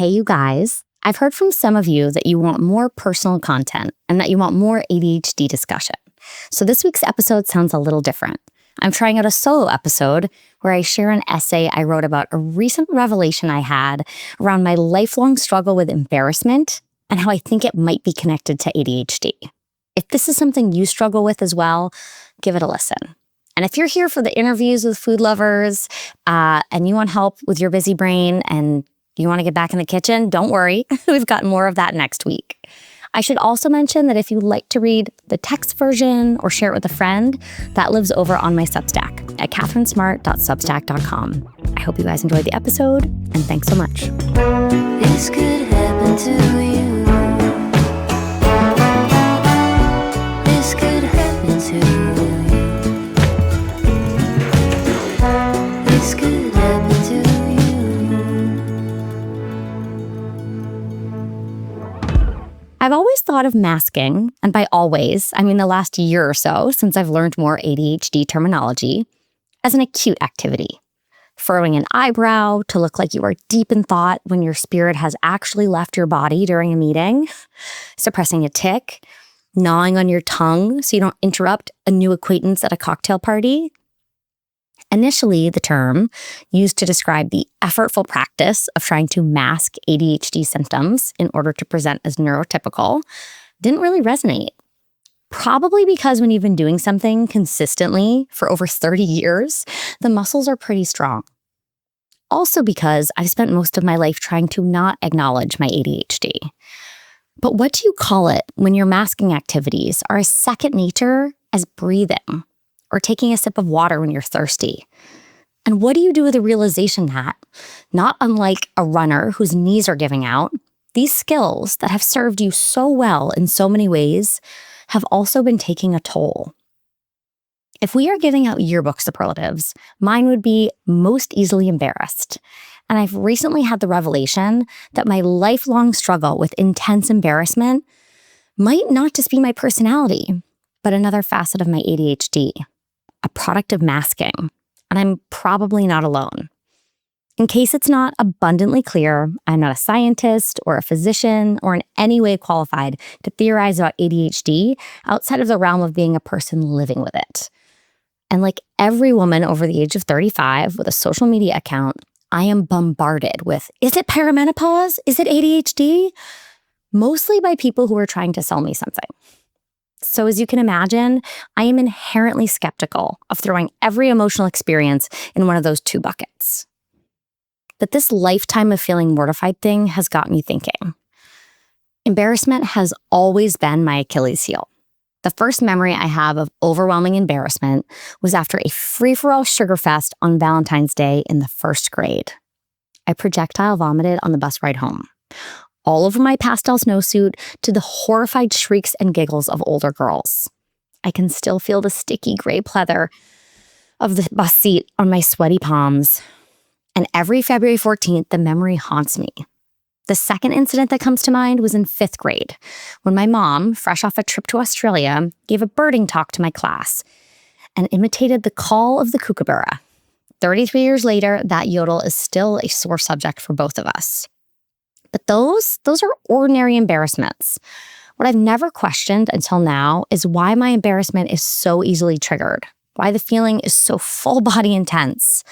Hey, you guys. I've heard from some of you that you want more personal content and that you want more ADHD discussion. So this week's episode sounds a little different. I'm trying out a solo episode where I share an essay I wrote about a recent revelation I had around my lifelong struggle with embarrassment and how I think it might be connected to ADHD. If this is something you struggle with as well, give it a listen. And if you're here for the interviews with food lovers and you want help with your busy brain and you want to get back in the kitchen, don't worry. We've got more of that next week. I should also mention that if you like to read the text version or share it with a friend, that lives over on my Substack at catherinesmart.substack.com. I hope you guys enjoyed the episode, and thanks so much. This could happen to you. This could happen to you. This could happen to you. I've always thought of masking, and by always, I mean the last year or so since I've learned more ADHD terminology, as an acute activity. Furrowing an eyebrow to look like you are deep in thought when your spirit has actually left your body during a meeting, suppressing a tic, gnawing on your tongue so you don't interrupt a new acquaintance at a cocktail party. Initially, the term, used to describe the effortful practice of trying to mask ADHD symptoms in order to present as neurotypical, didn't really resonate. Probably because when you've been doing something consistently for over 30 years, the muscles are pretty strong. Also because I've spent most of my life trying to not acknowledge my ADHD. But what do you call it when your masking activities are as second nature as breathing or taking a sip of water when you're thirsty? And what do you do with the realization that, not unlike a runner whose knees are giving out, these skills that have served you so well in so many ways have also been taking a toll? If we are giving out yearbook superlatives, mine would be most easily embarrassed. And I've recently had the revelation that my lifelong struggle with intense embarrassment might not just be my personality, but another facet of my ADHD, a product of masking. And I'm probably not alone. In case it's not abundantly clear, I'm not a scientist or a physician or in any way qualified to theorize about ADHD outside of the realm of being a person living with it. And like every woman over the age of 35 with a social media account, I am bombarded with, is it perimenopause? Is it ADHD? Mostly by people who are trying to sell me something. So as you can imagine, I am inherently skeptical of throwing every emotional experience in one of those two buckets. But this lifetime of feeling mortified thing has got me thinking. Embarrassment has always been my Achilles heel. The first memory I have of overwhelming embarrassment was after a free-for-all sugar fest on Valentine's Day in the first grade. I projectile vomited on the bus ride home, all over my pastel snowsuit, to the horrified shrieks and giggles of older girls. I can still feel the sticky gray pleather of the bus seat on my sweaty palms. And every February 14th, the memory haunts me. The second incident that comes to mind was in 5th grade, when my mom, fresh off a trip to Australia, gave a birding talk to my class and imitated the call of the kookaburra. 33 years later, that yodel is still a sore subject for both of us. But those are ordinary embarrassments. What I've never questioned until now is why my embarrassment is so easily triggered, why the feeling is so full-body intense,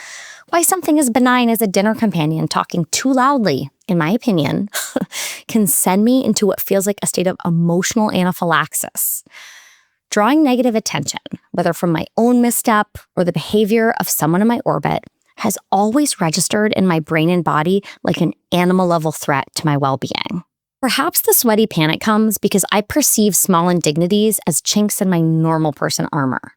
why something as benign as a dinner companion talking too loudly, in my opinion, can send me into what feels like a state of emotional anaphylaxis. Drawing negative attention, whether from my own misstep or the behavior of someone in my orbit, has always registered in my brain and body like an animal-level threat to my well-being. Perhaps the sweaty panic comes because I perceive small indignities as chinks in my normal person armor.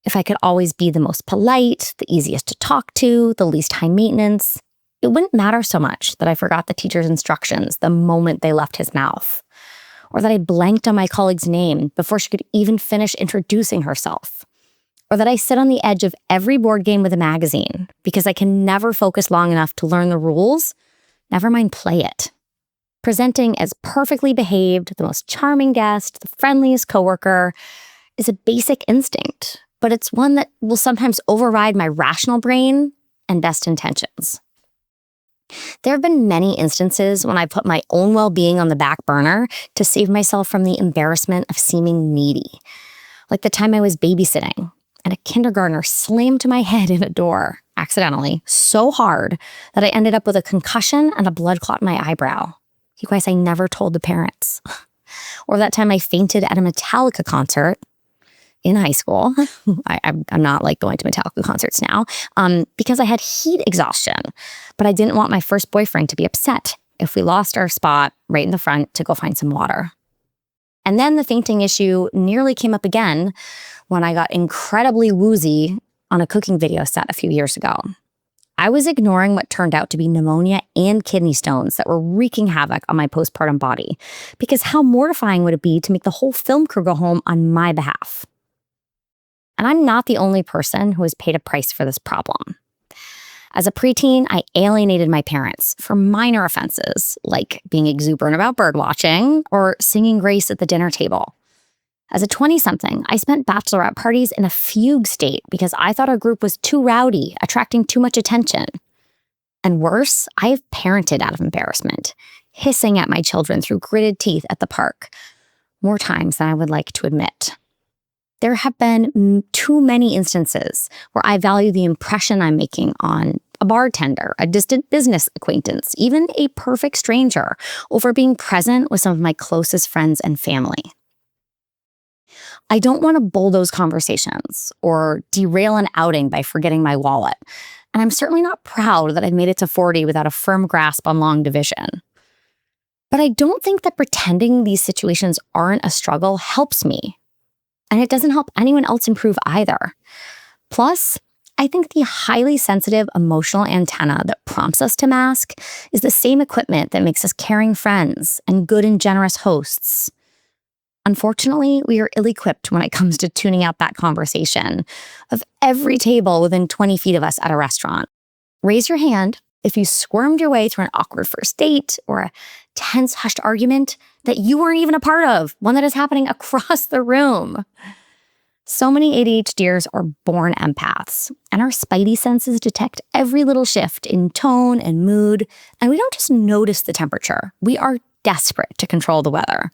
If I could always be the most polite, the easiest to talk to, the least high maintenance, it wouldn't matter so much that I forgot the teacher's instructions the moment they left his mouth, or that I blanked on my colleague's name before she could even finish introducing herself, or that I sit on the edge of every board game with a magazine because I can never focus long enough to learn the rules, never mind play it. Presenting as perfectly behaved, the most charming guest, the friendliest coworker is a basic instinct, but it's one that will sometimes override my rational brain and best intentions. There have been many instances when I put my own well-being on the back burner to save myself from the embarrassment of seeming needy. Like the time I was babysitting and a kindergartner slammed my head in a door, accidentally, so hard that I ended up with a concussion and a blood clot in my eyebrow. You guys, I never told the parents. Or that time I fainted at a Metallica concert in high school. I'm not like going to Metallica concerts now because I had heat exhaustion, but I didn't want my first boyfriend to be upset if we lost our spot right in the front to go find some water. And then the fainting issue nearly came up again when I got incredibly woozy on a cooking video set a few years ago. I was ignoring what turned out to be pneumonia and kidney stones that were wreaking havoc on my postpartum body, because how mortifying would it be to make the whole film crew go home on my behalf? And I'm not the only person who has paid a price for this problem. As a preteen, I alienated my parents for minor offenses, like being exuberant about birdwatching or singing grace at the dinner table. As a 20-something, I spent bachelorette parties in a fugue state because I thought our group was too rowdy, attracting too much attention. And worse, I have parented out of embarrassment, hissing at my children through gritted teeth at the park, more times than I would like to admit. There have been too many instances where I value the impression I'm making on a bartender, a distant business acquaintance, even a perfect stranger, over being present with some of my closest friends and family. I don't want to bulldoze conversations or derail an outing by forgetting my wallet. And I'm certainly not proud that I've made it to 40 without a firm grasp on long division. But I don't think that pretending these situations aren't a struggle helps me. And it doesn't help anyone else improve either. Plus, I think the highly sensitive emotional antenna that prompts us to mask is the same equipment that makes us caring friends and good and generous hosts. Unfortunately, we are ill-equipped when it comes to tuning out that conversation of every table within 20 feet of us at a restaurant. Raise your hand if you squirmed your way through an awkward first date or a tense, hushed argument that you weren't even a part of, one that is happening across the room. So many ADHDers are born empaths, and our spidey senses detect every little shift in tone and mood, and we don't just notice the temperature. We are desperate to control the weather.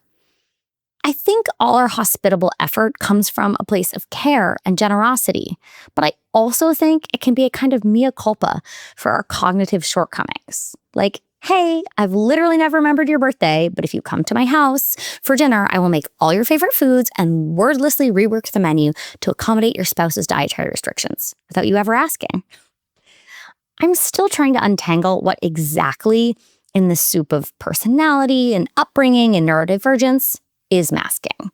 I think all our hospitable effort comes from a place of care and generosity, but I also think it can be a kind of mea culpa for our cognitive shortcomings. Like, hey, I've literally never remembered your birthday, but if you come to my house for dinner, I will make all your favorite foods and wordlessly rework the menu to accommodate your spouse's dietary restrictions without you ever asking. I'm still trying to untangle what exactly in the soup of personality and upbringing and neurodivergence is masking.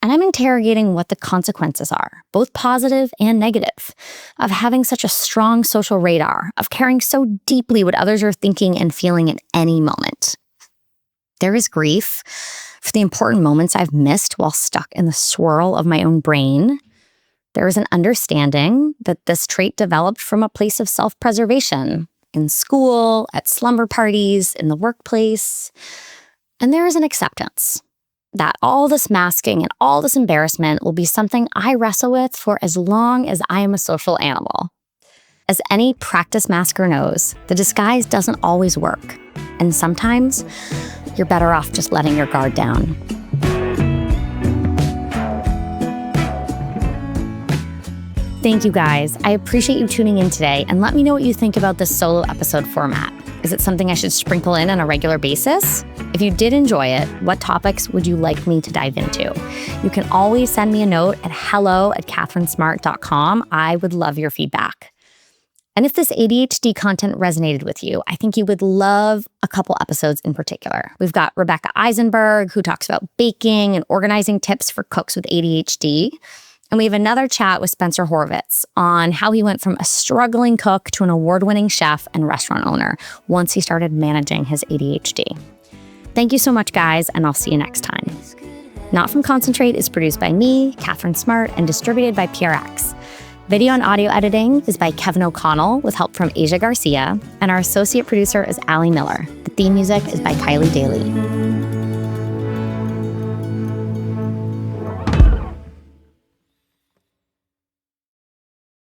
And I'm interrogating what the consequences are, both positive and negative, of having such a strong social radar, of caring so deeply what others are thinking and feeling at any moment. There is grief for the important moments I've missed while stuck in the swirl of my own brain. There is an understanding that this trait developed from a place of self-preservation, in school, at slumber parties, in the workplace. And there is an acceptance that all this masking and all this embarrassment will be something I wrestle with for as long as I am a social animal. As any practice masker knows, the disguise doesn't always work. And sometimes you're better off just letting your guard down. Thank you guys. I appreciate you tuning in today, and let me know what you think about this solo episode format. Is it something I should sprinkle in on a regular basis? If you did enjoy it, what topics would you like me to dive into? You can always send me a note at hello@katherinesmart.com. I would love your feedback. And if this ADHD content resonated with you, I think you would love a couple episodes in particular. We've got Rebecca Eisenberg, who talks about baking and organizing tips for cooks with ADHD. And we have another chat with Spencer Horvitz on how he went from a struggling cook to an award-winning chef and restaurant owner once he started managing his ADHD. Thank you so much, guys, and I'll see you next time. Not From Concentrate is produced by me, Catherine Smart, and distributed by PRX. Video and audio editing is by Kevin O'Connell with help from Asia Garcia, and our associate producer is Allie Miller. The theme music is by Kylie Daly.